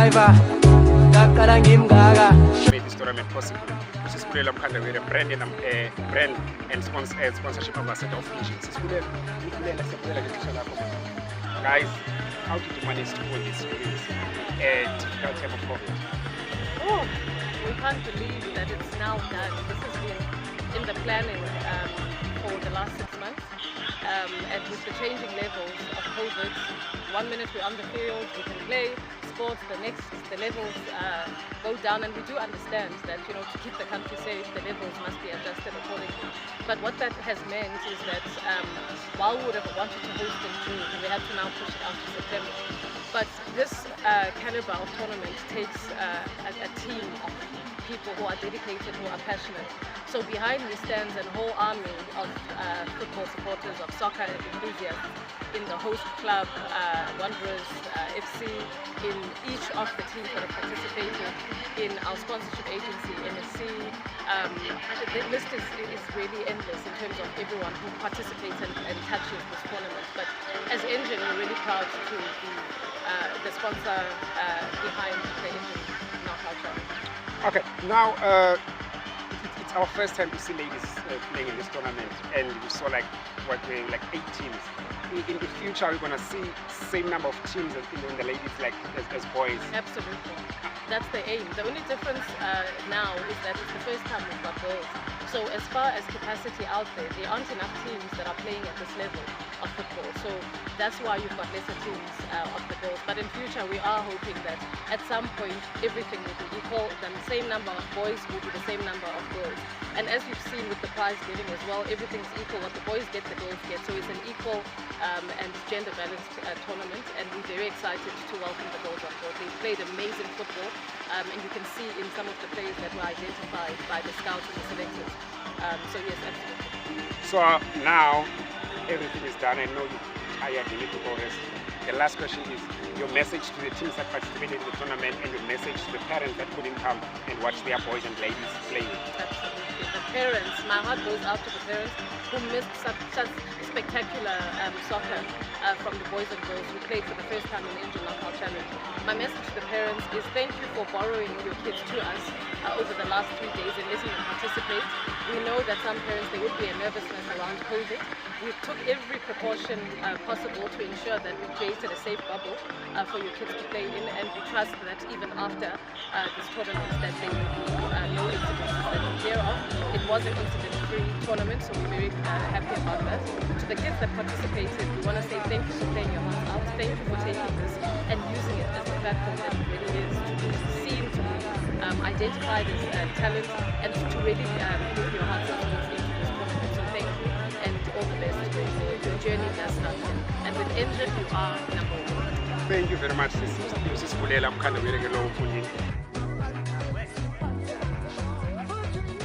driver ngaqala ngimngaka. Made this tournament possible. This is BulelaMkandawire, brand and sponsorship ambassador of ENGEN. Guys, how did you manage to hold this during this difficult time of COVID? Oh, we can't believe that it's now done. This has been in the planning for the last 6 months. And with the changing levels of COVID, 1 minute we're on the field, we can play sports, the next the levels go down, and we do understand that, you know, to keep the country safe, the levels must be adjusted accordingly. But what that has meant is that while we would have wanted to host in June, we had to now push it out to September. But this caliber of tournament takes a team of people who are dedicated, who are passionate. So behind me stands a whole army of football supporters, of soccer enthusiasts in the host club, Wanderers FC, in each of the teams that have participated, in our sponsorship agency, NSC. The list is really endless in terms of everyone who participates and touches this tournament. But as ENGEN, we're really proud to be the sponsor behind the ENGEN knockout tournament. Okay, now it's our first time to see ladies playing in this tournament, and we saw like 8 teams. In the future, we're gonna see same number of teams in the ladies as boys. Absolutely, that's the aim. The only difference now is that it's the first time we've got girls. So as far as capacity out there aren't enough teams that are playing at this level of football. So that's why you've got lesser teams of the girls. But in future, we are hoping that at some point everything will be equal. The same number of boys will be the same number of girls. And as you've seen with the prize giving as well, everything's equal. What the boys get, the girls get. So it's an equal and gender balanced tournament, and we're very excited to welcome the girls on board. They've played amazing football, and you can see in some of the players that were identified by the scouts and the selectors. So yes, absolutely. So now everything is done. I know you're tired, you need to go rest. The last question is your message to the teams that participated in the tournament, and your message to the parents that couldn't come and watch their boys and ladies playing. Absolutely. The parents, my heart goes out to the parents who missed such spectacular soccer from the boys and girls who played for the first time in the ENGEN Knockout Challenge. My message to the parents is thank you for borrowing your kids to us over the last 3 days and letting them participate. We know that some parents, there would be a nervousness around COVID. We took every precaution possible to ensure that we created a safe bubble for your kids to play in, and we trust that even after this tournament that there will be no incidents that we hear of. It was an incident-free tournament, so we're very happy about that. To the kids that participated, we want to say thank you for playing your hearts out, thank you for taking this and using it as a platform that it really is, to be seen, to be identified as talent, and to really put your hearts and souls into this tournament. So thank you, and all the best. Your journey does start here. And with ENGEN, you are number one. Thank you very much. This is BulelaMkandawire.